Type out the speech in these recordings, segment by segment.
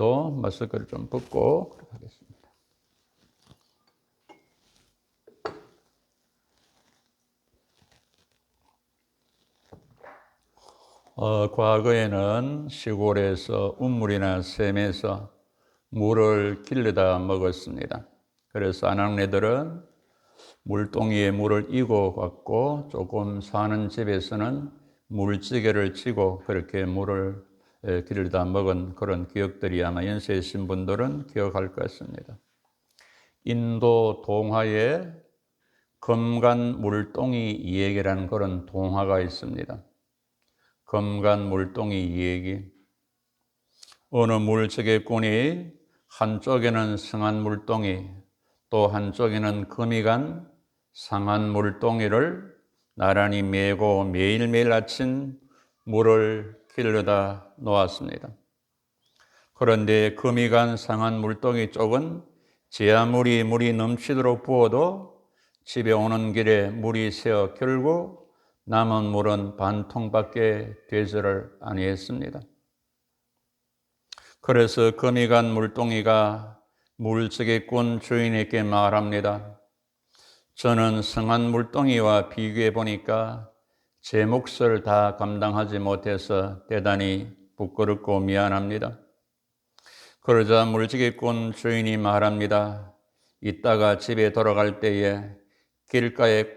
때문에도 마스크를 좀 벗고 그렇게 하겠습니다. 과거에는 시골에서 우물이나 샘에서 물을 길러다 먹었습니다. 그래서 아낙네들은 물동이에 물을 이고 갔고, 조금 사는 집에서는 물찌개를 치고 그렇게 물을 길러다 먹은 그런 기억들이 아마 연세 있으신 분들은 기억할 것 같습니다. 인도 동화에 검간 물동이 이야기라는 그런 동화가 있습니다. 검간 물동이 이야기. 어느 물찌개꾼이 한쪽에는 성한 물동이, 또 한쪽에는 금이 간 상한 물동이를 나란히 메고 매일매일 아침 물을 길러다 놓았습니다. 그런데 금이 간 상한 물동이 쪽은 제 아무리 물이 넘치도록 부어도 집에 오는 길에 물이 새어 결국 남은 물은 반 통밖에 되지를 아니했습니다. 그래서 금이 간 물동이가 물찌개꾼 주인에게 말합니다. 저는 성한 물동이와 비교해 보니까 제 몫을 다 감당하지 못해서 대단히 부끄럽고 미안합니다. 그러자 물찌개꾼 주인이 말합니다. 이따가 집에 돌아갈 때에 길가에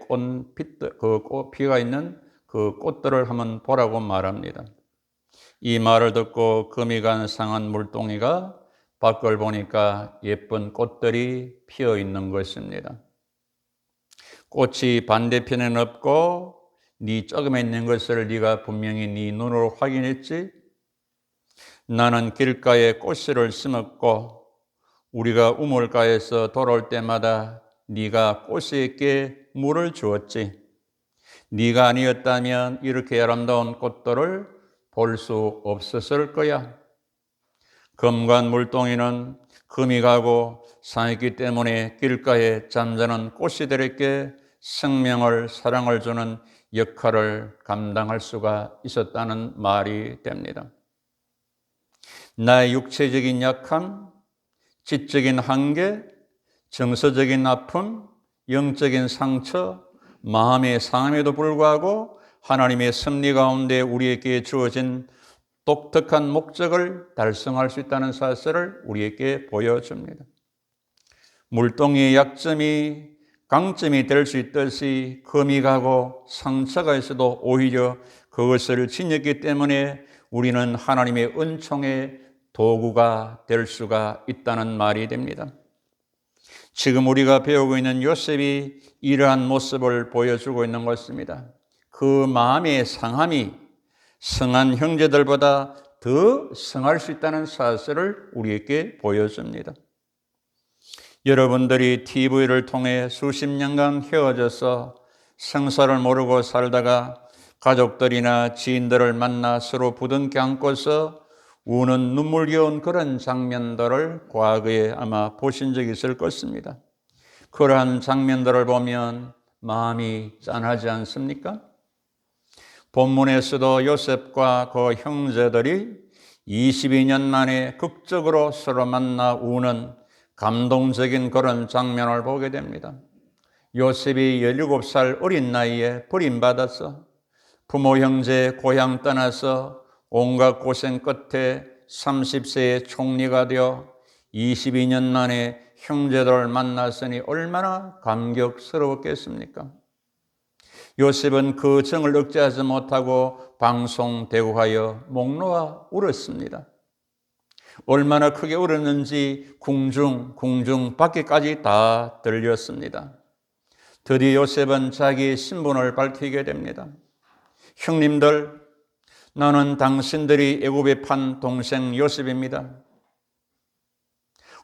피가 있는 그 꽃들을 한번 보라고 말합니다. 이 말을 듣고 금이 간 상한 물동이가 밖을 보니까 예쁜 꽃들이 피어 있는 것입니다. 꽃이 반대편에는 없고 네 쪽에 있는 것을 네가 분명히 네 눈으로 확인했지? 나는 길가에 꽃씨를 심었고 우리가 우물가에서 돌아올 때마다 네가 꽃씨에게 물을 주었지. 네가 아니었다면 이렇게 아름다운 꽃들을 볼 수 없었을 거야. 금간 물동이는 금이 가고 상했기 때문에 길가에 잠자는 꽃씨들에게 생명을, 사랑을 주는 역할을 감당할 수가 있었다는 말이 됩니다. 나의 육체적인 약함, 지적인 한계, 정서적인 아픔, 영적인 상처, 마음의 상함에도 불구하고 하나님의 섭리 가운데 우리에게 주어진 독특한 목적을 달성할 수 있다는 사실을 우리에게 보여줍니다. 물동이의 약점이 강점이 될 수 있듯이 금이 가고 상처가 있어도 오히려 그것을 지녔기 때문에 우리는 하나님의 은총의 도구가 될 수가 있다는 말이 됩니다. 지금 우리가 배우고 있는 요셉이 이러한 모습을 보여주고 있는 것입니다. 그 마음의 상함이 성한 형제들보다 더 성할 수 있다는 사실을 우리에게 보여줍니다. 여러분들이 TV를 통해 수십 년간 헤어져서 생사를 모르고 살다가 가족들이나 지인들을 만나 서로 부둥켜 안고서 우는 눈물겨운 그런 장면들을 과거에 아마 보신 적이 있을 것입니다. 그러한 장면들을 보면 마음이 짠하지 않습니까? 본문에서도 요셉과 그 형제들이 22년 만에 극적으로 서로 만나 우는 감동적인 그런 장면을 보게 됩니다. 요셉이 17살 어린 나이에 버림받아서 부모 형제 고향 떠나서 온갖 고생 끝에 30세의 총리가 되어 22년 만에 형제들을 만났으니 얼마나 감격스러웠겠습니까? 요셉은 그 정을 억제하지 못하고 방송대고하여 목 놓아 울었습니다. 얼마나 크게 울었는지 궁중 밖에까지 다 들렸습니다. 드디어 요셉은 자기의 신분을 밝히게 됩니다. 형님들, 나는 당신들이 애굽에 판 동생 요셉입니다.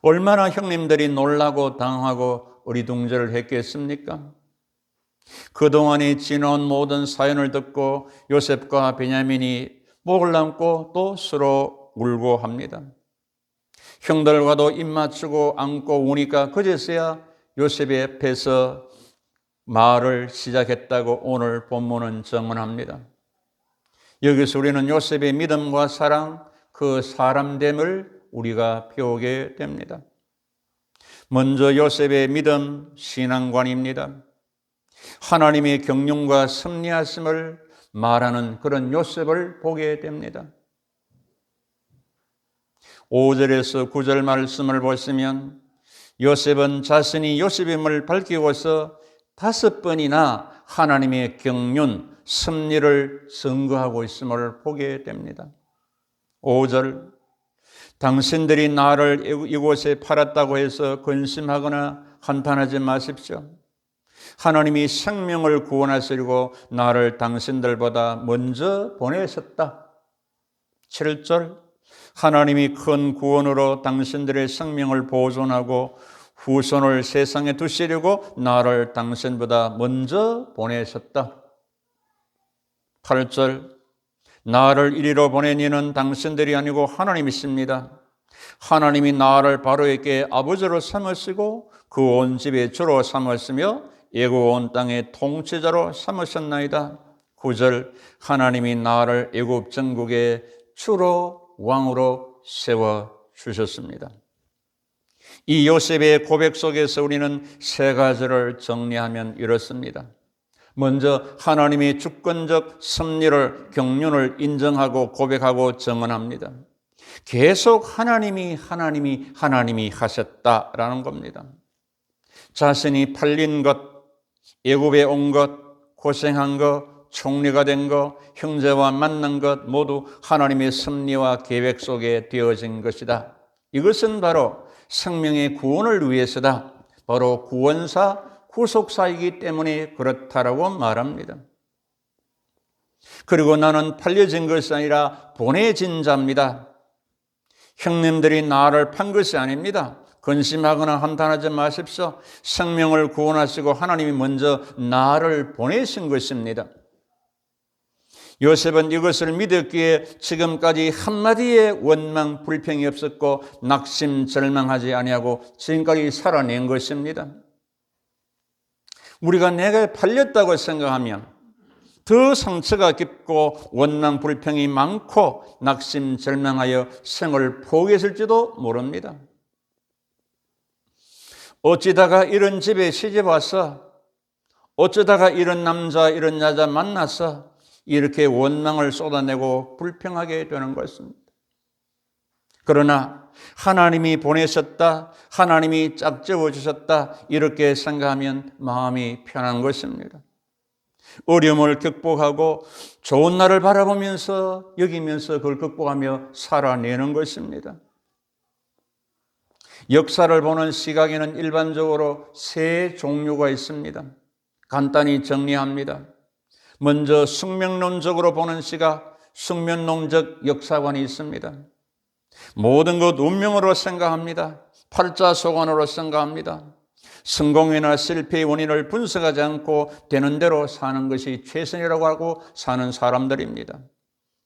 얼마나 형님들이 놀라고 당하고 어리둥절을 했겠습니까? 그동안에 지나온 모든 사연을 듣고 요셉과 베냐민이 목을 감고 또 서로 울고 합니다. 형들과도 입 맞추고 안고 우니까 그제서야 요셉의 앞에서 말을 시작했다고 오늘 본문은 증언합니다. 여기서 우리는 요셉의 믿음과 사랑, 그 사람됨을 우리가 배우게 됩니다. 먼저 요셉의 믿음, 신앙관입니다. 하나님의 경륜과 섭리하심을 말하는 그런 요셉을 보게 됩니다. 5절에서 9절 말씀을 보시면 요셉은 자신이 요셉임을 밝히고서 5번이나 하나님의 경륜, 섭리를 증거하고 있음을 보게 됩니다. 5절, 당신들이 나를 이곳에 팔았다고 해서 근심하거나 한탄하지 마십시오. 하나님이 생명을 구원하시려고 나를 당신들보다 먼저 보내셨다. 7절, 하나님이 큰 구원으로 당신들의 생명을 보존하고 후손을 세상에 두시려고 나를 당신보다 먼저 보내셨다. 8절, 나를 이리로 보낸 이는 당신들이 아니고 하나님이십니다. 하나님이 나를 바로에게 아버지로 삼으시고 그 온 집의 주로 삼으시며 애굽 온 땅의 통치자로 삼으셨나이다. 9절, 하나님이 나를 애굽 전국의 주로 왕으로 세워주셨습니다. 이 요셉의 고백 속에서 우리는 세 가지를 정리하면 이렇습니다. 먼저 하나님의 주권적 섭리를, 경륜을 인정하고 고백하고 증언합니다. 계속 하나님이 하셨다라는 겁니다. 자신이 팔린 것, 애굽에 온 것, 고생한 것, 총리가 된 것, 형제와 만난 것 모두 하나님의 섭리와 계획 속에 되어진 것이다. 이것은 바로 생명의 구원을 위해서다. 바로 구원사, 구속사이기 때문에 그렇다라고 말합니다. 그리고 나는 팔려진 것이 아니라 보내진 자입니다. 형님들이 나를 판 것이 아닙니다. 근심하거나 한탄하지 마십시오. 생명을 구원하시고 하나님이 먼저 나를 보내신 것입니다. 요셉은 이것을 믿었기에 지금까지 한마디의 원망, 불평이 없었고 낙심, 절망하지 아니하고 지금까지 살아낸 것입니다. 우리가 내가 팔렸다고 생각하면 더 상처가 깊고 원망, 불평이 많고 낙심, 절망하여 생을 포기했을지도 모릅니다. 어찌다가 이런 집에 시집 와서, 어쩌다가 이런 남자, 이런 여자 만나서 이렇게 원망을 쏟아내고 불평하게 되는 것입니다. 그러나 하나님이 보내셨다, 하나님이 짝지어 주셨다 이렇게 생각하면 마음이 편한 것입니다. 어려움을 극복하고 좋은 날을 바라보면서 여기면서 그걸 극복하며 살아내는 것입니다. 역사를 보는 시각에는 일반적으로 세 종류가 있습니다. 간단히 정리합니다. 먼저 숙명론적으로 보는 시각, 숙명론적 역사관이 있습니다. 모든 것 운명으로 생각합니다. 팔자소관으로 생각합니다. 성공이나 실패의 원인을 분석하지 않고 되는 대로 사는 것이 최선이라고 하고 사는 사람들입니다.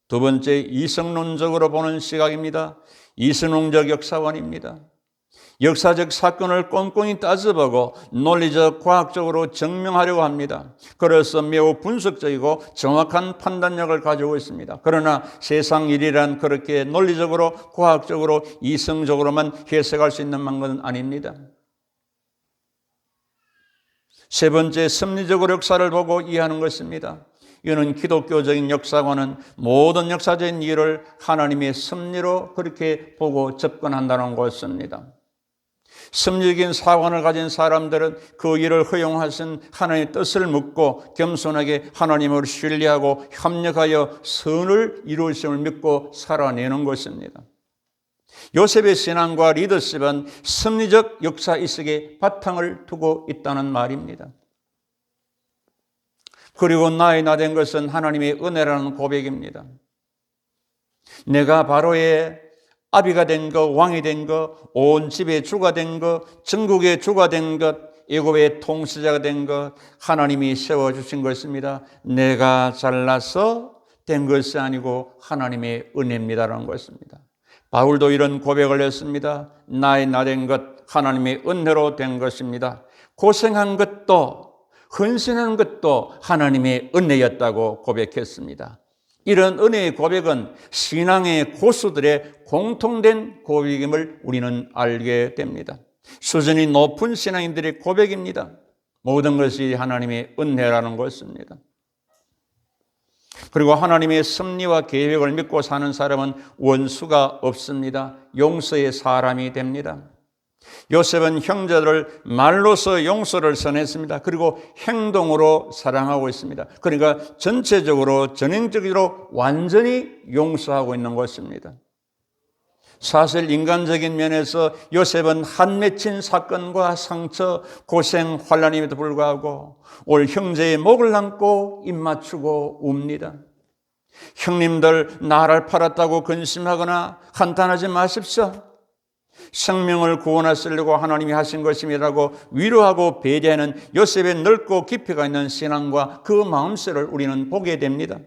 두 번째, 이성론적으로 보는 시각입니다. 이성론적 역사관입니다. 역사적 사건을 꼼꼼히 따져보고 논리적, 과학적으로 증명하려고 합니다. 그래서 매우 분석적이고 정확한 판단력을 가지고 있습니다. 그러나 세상 일이란 그렇게 논리적으로, 과학적으로, 이성적으로만 해석할 수 있는 것은 아닙니다. 세 번째, 섭리적으로 역사를 보고 이해하는 것입니다. 이는 기독교적인 역사관은 모든 역사적인 일을 하나님의 섭리로 그렇게 보고 접근한다는 것입니다. 섭리적인 사관을 가진 사람들은 그 일을 허용하신 하나님의 뜻을 묻고 겸손하게 하나님을 신뢰하고 협력하여 선을 이루심을 믿고 살아내는 것입니다. 요셉의 신앙과 리더십은 섭리적 역사 이식에 바탕을 두고 있다는 말입니다. 그리고 나의 나 된 것은 하나님의 은혜라는 고백입니다. 내가 바로의 아비가 된 것, 왕이 된 것, 온 집의 주가 된 것, 전국의 주가 된 것, 애굽의 통치자가 된 것, 하나님이 세워주신 것입니다. 내가 잘나서 된 것이 아니고 하나님의 은혜입니다라는 것입니다. 바울도 이런 고백을 했습니다. 나의 나 된 것, 하나님의 은혜로 된 것입니다. 고생한 것도, 헌신한 것도 하나님의 은혜였다고 고백했습니다. 이런 은혜의 고백은 신앙의 고수들의 공통된 고백임을 우리는 알게 됩니다. 수준이 높은 신앙인들의 고백입니다. 모든 것이 하나님의 은혜라는 것입니다. 그리고 하나님의 섭리와 계획을 믿고 사는 사람은 원수가 없습니다. 용서의 사람이 됩니다. 요셉은 형제들을 말로서 용서를 선했습니다. 그리고 행동으로 사랑하고 있습니다. 그러니까 전체적으로 전형적으로 완전히 용서하고 있는 것입니다. 사실 인간적인 면에서 요셉은 한 맺힌 사건과 상처, 고생, 환난임에도 불구하고 올 형제의 목을 안고 입 맞추고 웁니다. 형님들 나를 팔았다고 근심하거나 한탄하지 마십시오. 생명을 구원하시려고 하나님이 하신 것임이라고 위로하고 배려하는 요셉의 넓고 깊이가 있는 신앙과 그 마음씨를 우리는 보게 됩니다.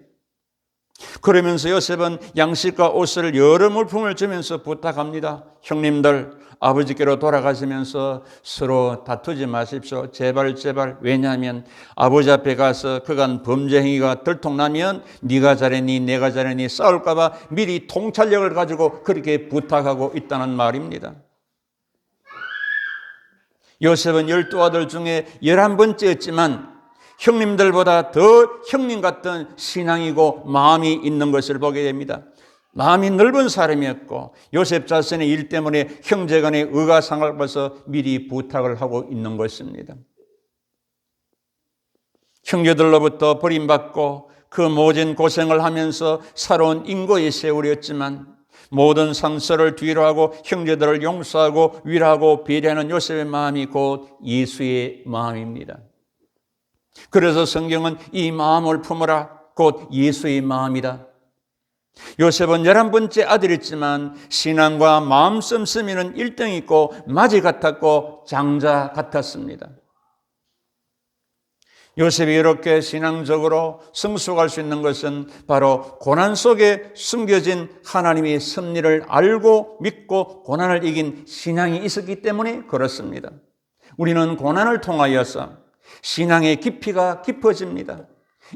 그러면서 요셉은 양식과 옷을 여러 물품을 주면서 부탁합니다. 형님들 아버지께로 돌아가시면서 서로 다투지 마십시오. 제발. 왜냐하면 아버지 앞에 가서 그간 범죄 행위가 들통나면 네가 잘했니 내가 잘했니 싸울까 봐 미리 통찰력을 가지고 그렇게 부탁하고 있다는 말입니다. 요셉은 12아들 중에 11번째였지만 형님들보다 더 형님 같은 신앙이고 마음이 있는 것을 보게 됩니다. 마음이 넓은 사람이었고 요셉 자신의 일 때문에 형제 간의 의가상을 봐서 미리 부탁을 하고 있는 것입니다. 형제들로부터 버림받고 그 모진 고생을 하면서 살아온 인고의 세월이었지만 모든 상처를 뒤로하고 형제들을 용서하고 위로하고 배려하는 요셉의 마음이 곧 예수의 마음입니다. 그래서 성경은 이 마음을 품으라 곧 예수의 마음이다. 요셉은 11번째 아들이었지만 신앙과 마음 씀씀이는 1등이고 마지 같았고 장자 같았습니다. 요셉이 이렇게 신앙적으로 성숙할 수 있는 것은 바로 고난 속에 숨겨진 하나님의 섭리를 알고 믿고 고난을 이긴 신앙이 있었기 때문에 그렇습니다. 우리는 고난을 통하여서 신앙의 깊이가 깊어집니다.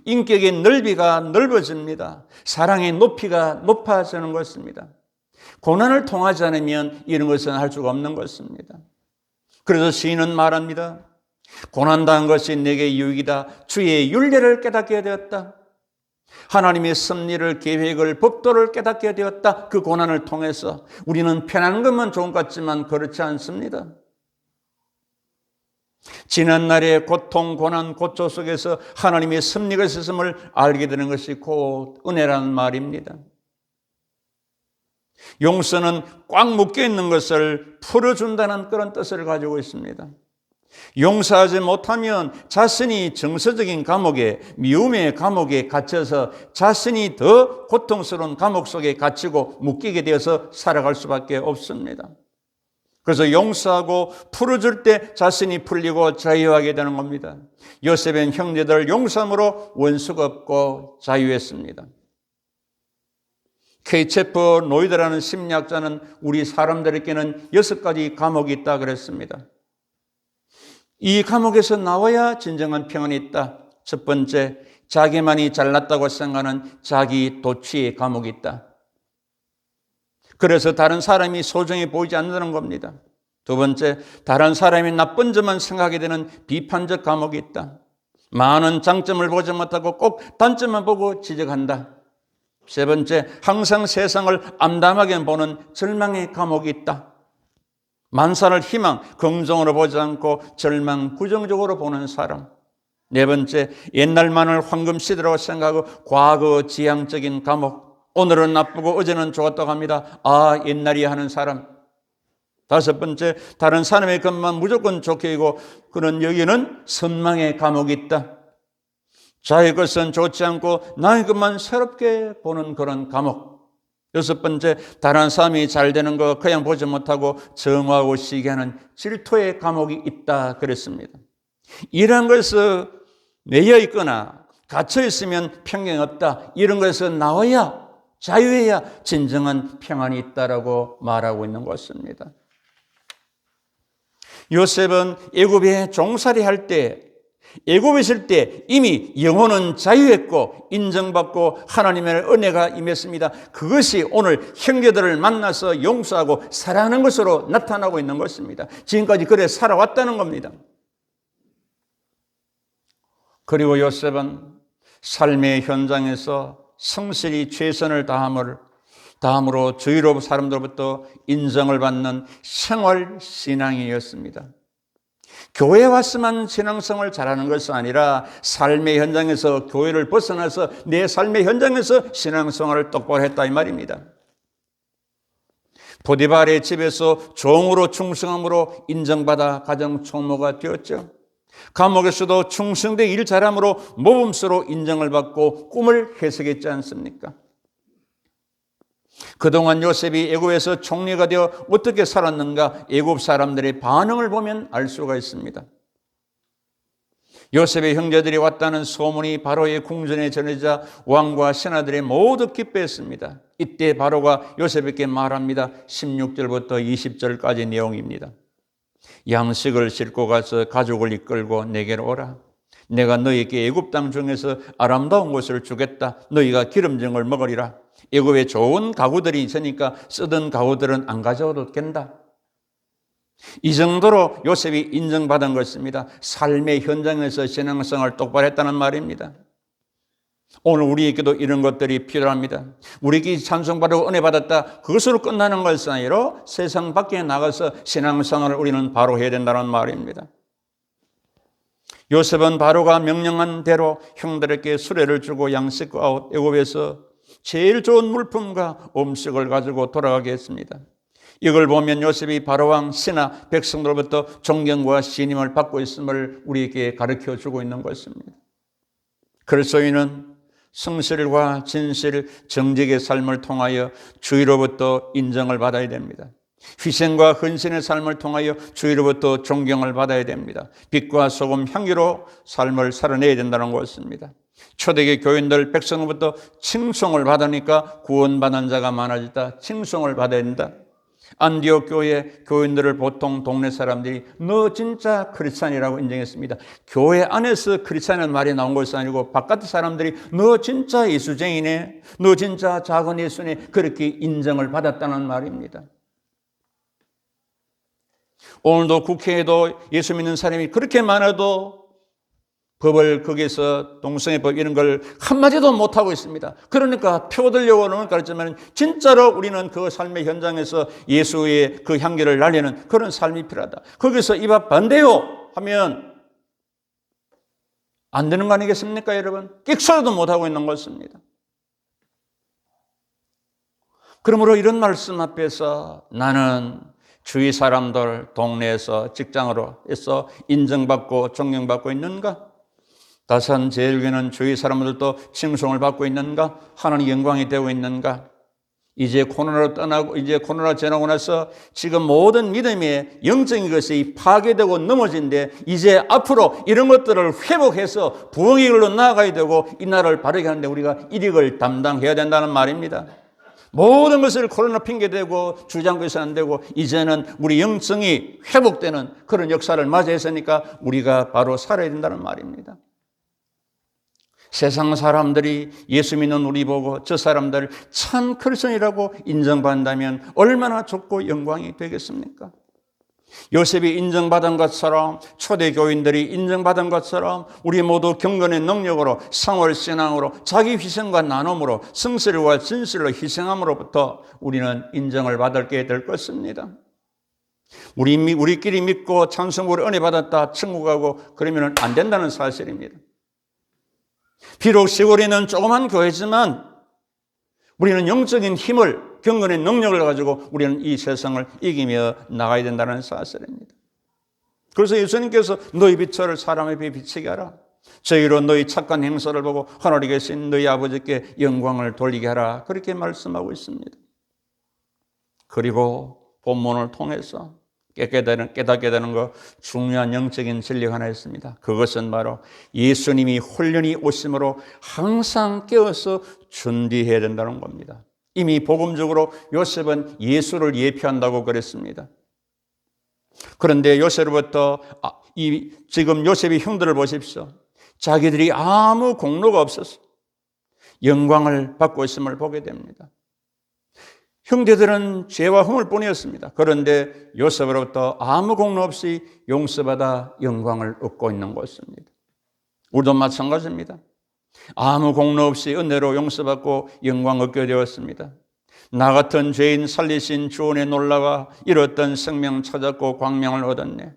인격의 넓이가 넓어집니다. 사랑의 높이가 높아지는 것입니다. 고난을 통하지 않으면 이런 것은 할 수가 없는 것입니다. 그래서 시인은 말합니다. 고난당한 것이 내게 유익이다. 주의 율례를 깨닫게 되었다. 하나님의 섭리를, 계획을, 법도를 깨닫게 되었다. 그 고난을 통해서 우리는 편한 것만 좋은 것 같지만 그렇지 않습니다. 지난날의 고통, 고난, 고초 속에서 하나님의 섭리가 있었음을 알게 되는 것이 곧 은혜라는 말입니다. 용서는 꽉 묶여있는 것을 풀어준다는 그런 뜻을 가지고 있습니다. 용서하지 못하면 자신이 정서적인 감옥에, 미움의 감옥에 갇혀서 자신이 더 고통스러운 감옥 속에 갇히고 묶이게 되어서 살아갈 수밖에 없습니다. 그래서 용서하고 풀어줄 때 자신이 풀리고 자유하게 되는 겁니다. 요셉은 형제들 용서함으로 원수가 없고 자유했습니다. 케이체퍼 노이드라는 심리학자는 우리 사람들에게는 6가지 감옥이 있다 그랬습니다. 이 감옥에서 나와야 진정한 평안이 있다. 첫 번째, 자기만이 잘났다고 생각하는 자기 도취의 감옥이 있다. 그래서 다른 사람이 소중히 보이지 않는다는 겁니다. 두 번째, 다른 사람이 나쁜 점만 생각하게 되는 비판적 감옥이 있다. 많은 장점을 보지 못하고 꼭 단점만 보고 지적한다. 세 번째, 항상 세상을 암담하게 보는 절망의 감옥이 있다. 만사를 희망, 긍정으로 보지 않고 절망, 부정적으로 보는 사람. 네 번째, 옛날만을 황금 시대라고 생각하고 과거 지향적인 감옥. 오늘은 나쁘고 어제는 좋았다고 합니다. 옛날이 하는 사람. 다섯 번째, 다른 사람의 것만 무조건 좋게 여기고 그런 여기는 선망의 감옥이 있다. 자의 것은 좋지 않고 나의 것만 새롭게 보는 그런 감옥. 여섯 번째, 다른 사람이 잘 되는 거 그냥 보지 못하고 정하고 시기하는 질투의 감옥이 있다 그랬습니다. 이런 것에 매여 있거나 갇혀 있으면 평강이 없다. 이런 것에서 나와야 자유해야 진정한 평안이 있다라고 말하고 있는 것입니다. 요셉은 애굽에 종살이 할 때 애굽에 있을 때 이미 영혼은 자유했고 인정받고 하나님의 은혜가 임했습니다. 그것이 오늘 형제들을 만나서 용서하고 사랑하는 것으로 나타나고 있는 것입니다. 지금까지 그래 살아왔다는 겁니다. 그리고 요셉은 삶의 현장에서 성실히 최선을 다함으로 주위로 사람들로부터 인정을 받는 생활 신앙이었습니다. 교회에 왔으면 신앙생활을 잘하는 것이 아니라 삶의 현장에서 교회를 벗어나서 내 삶의 현장에서 신앙생활을 똑바로 했다 이 말입니다. 보디발의 집에서 종으로 충성함으로 인정받아 가정 총무가 되었죠. 감옥에서도 충성되게 일 잘함으로 모범수로 인정을 받고 꿈을 해석했지 않습니까? 그동안 요셉이 애굽에서 총리가 되어 어떻게 살았는가 애굽 사람들의 반응을 보면 알 수가 있습니다. 요셉의 형제들이 왔다는 소문이 바로의 궁전에 전해지자 왕과 신하들이 모두 기뻐했습니다. 이때 바로가 요셉에게 말합니다. 16절부터 20절까지 내용입니다. 양식을 싣고 가서 가족을 이끌고 내게로 오라. 내가 너희에게 애굽 땅 중에서 아름다운 것을 주겠다. 너희가 기름정을 먹으리라. 애굽에 좋은 가구들이 있으니까 쓰던 가구들은 안 가져와도 된다. 이 정도로 요셉이 인정받은 것입니다. 삶의 현장에서 신앙생활을 똑바로 했다는 말입니다. 오늘 우리에게도 이런 것들이 필요합니다. 우리에게 찬송받고 은혜 받았다. 그것으로 끝나는 것이 아니라 세상 밖에 나가서 신앙생활을 우리는 바로 해야 된다는 말입니다. 요셉은 바로가 명령한 대로 형들에게 수레를 주고 양식과 애굽에서 제일 좋은 물품과 음식을 가지고 돌아가게 했습니다. 이걸 보면 요셉이 바로왕 신하 백성들로부터 존경과 신임을 받고 있음을 우리에게 가르쳐 주고 있는 것입니다. 그리스도인은 성실과 진실, 정직의 삶을 통하여 주위로부터 인정을 받아야 됩니다. 희생과 헌신의 삶을 통하여 주위로부터 존경을 받아야 됩니다. 빛과 소금, 향기로 삶을 살아내야 된다는 것입니다. 초대교회 교인들 백성으로부터 칭송을 받으니까 구원받은 자가 많아졌다. 칭송을 받아야 된다. 안디옥 교회 교인들을 보통 동네 사람들이 너 진짜 크리스찬이라고 인정했습니다. 교회 안에서 크리스찬이라는 말이 나온 것이 아니고 바깥의 사람들이 너 진짜 예수쟁이네, 너 진짜 작은 예수네, 그렇게 인정을 받았다는 말입니다. 오늘도 국회에도 예수 믿는 사람이 그렇게 많아도 법을 거기에서 동성애법 이런 걸 한마디도 못하고 있습니다. 그러니까 표들려고는 그렇지만 진짜로 우리는 그 삶의 현장에서 예수의 그 향기를 날리는 그런 삶이 필요하다. 거기서 이 밥 반대요 하면 안 되는 거 아니겠습니까, 여러분? 끽소리도 못하고 있는 것입니다. 그러므로 이런 말씀 앞에서 나는 주위 사람들, 동네에서 직장으로 해서 인정받고 존경받고 있는가? 다산 제일교회는 주위 사람들도 칭송을 받고 있는가? 하나님 영광이 되고 있는가? 이제 코로나로 떠나고 이제 코로나 지나고 나서 지금 모든 믿음의 영적인 것이 파괴되고 넘어진데 이제 앞으로 이런 것들을 회복해서 부흥의 길로 나아가야 되고 이 나라를 바르게 하는데 우리가 일익을 담당해야 된다는 말입니다. 모든 것을 코로나 핑계대고 주장하고 있어야 안 되고 이제는 우리 영성이 회복되는 그런 역사를 맞이했으니까 우리가 바로 살아야 된다는 말입니다. 세상 사람들이 예수 믿는 우리 보고 저 사람들 참 크리스천이라고 인정받는다면 얼마나 좋고 영광이 되겠습니까? 요셉이 인정받은 것처럼 초대교인들이 인정받은 것처럼 우리 모두 경건의 능력으로 생활신앙으로 자기 희생과 나눔으로 성실과 진실로 희생함으로부터 우리는 인정을 받게 될 것입니다. 우리끼리 믿고 찬송으로 은혜 받았다 천국 가고 그러면 안 된다는 사실입니다. 비록 시골에는 조그만 교회지만 우리는 영적인 힘을 경건의 능력을 가지고 우리는 이 세상을 이기며 나가야 된다는 사실입니다. 그래서 예수님께서 너희 빛을 사람의 앞에 비치게 하라. 저희로 너희 착한 행사를 보고 하늘에 계신 너희 아버지께 영광을 돌리게 하라. 그렇게 말씀하고 있습니다. 그리고 본문을 통해서 깨닫게 되는 거 중요한 영적인 진리가 하나 있습니다. 그것은 바로 예수님이 홀련히 오심으로 항상 깨어서 준비해야 된다는 겁니다. 이미 복음적으로 요셉은 예수를 예표한다고 그랬습니다. 그런데 요셉으로부터 지금 요셉의 형들을 보십시오. 자기들이 아무 공로가 없어서 영광을 받고 있음을 보게 됩니다. 형제들은 죄와 허물 뿐이었습니다. 그런데 요셉으로부터 아무 공로 없이 용서받아 영광을 얻고 있는 것입니다. 우리도 마찬가지입니다. 아무 공로 없이 은혜로 용서받고 영광 얻게 되었습니다. 나 같은 죄인 살리신 주 은혜 놀라와 잃었던 생명 찾았고 광명을 얻었네.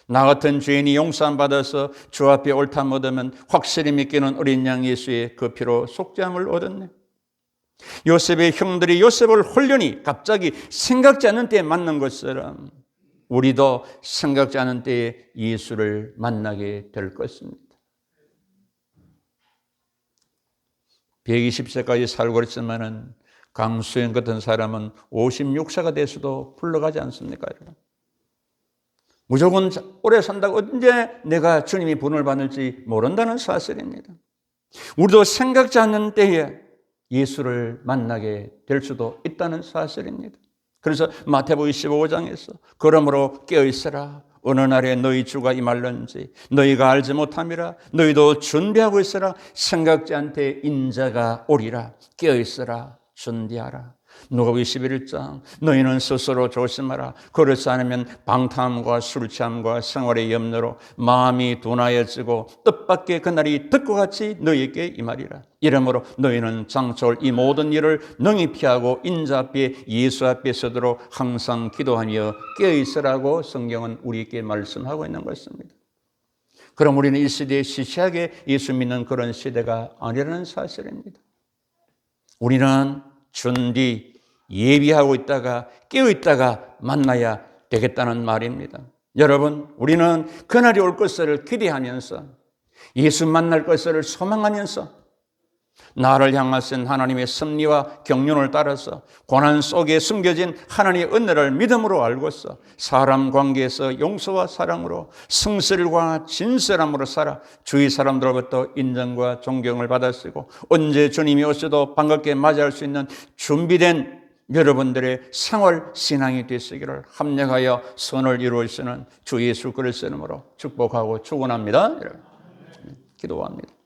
나 같은 죄인이 용서함 받아서 주 앞에 옳담 얻으면 확실히 믿기는 어린 양 예수의 그 피로 속죄함을 얻었네. 요셉의 형들이 요셉을 홀려니 갑자기 생각지 않은 때에 만난 것처럼 우리도 생각지 않은 때에 예수를 만나게 될 것입니다. 120세까지 살고 있지만은 강수영 같은 사람은 56세가 돼서도 풀러가지 않습니까? 무조건 오래 산다고 언제 내가 주님이 분을 받을지 모른다는 사실입니다. 우리도 생각지 않는 때에 예수를 만나게 될 수도 있다는 사실입니다. 그래서 마태복음 25장에서 그러므로 깨어있으라. 어느 날에 너희 주가 임할런지 너희가 알지 못함이라. 너희도 준비하고 있으라. 생각지 않은 때에 인자가 오리라. 깨어있으라. 준비하라. 누가복음 21장 너희는 스스로 조심하라. 그렇지 않으면 방탕함과 술취함과 생활의 염려로 마음이 둔하여지고 뜻밖의 그날이 득과 같이 너희에게 임하리라. 이러므로 너희는 장차 이 모든 일을 능히 피하고 인자 앞에 예수 앞에 서도록 항상 기도하며 깨어있으라고 성경은 우리에게 말씀하고 있는 것입니다. 그럼 우리는 이 시대에 시시하게 예수 믿는 그런 시대가 아니라는 사실입니다. 우리는 준비, 예비하고 있다가 깨어있다가 만나야 되겠다는 말입니다. 여러분, 우리는 그날이 올 것을 기대하면서 예수 만날 것을 소망하면서 나를 향하신 하나님의 섭리와 경륜을 따라서 고난 속에 숨겨진 하나님의 은혜를 믿음으로 알고서 사람 관계에서 용서와 사랑으로 성실과 진실함으로 살아 주위 사람들로부터 인정과 존경을 받으시고 언제 주님이 오셔도 반갑게 맞이할 수 있는 준비된 여러분들의 생활 신앙이 되시기를 합력하여 선을 이루시는 주 예수 그리스도의 이름으로 축복하고 축원합니다. 기도합니다.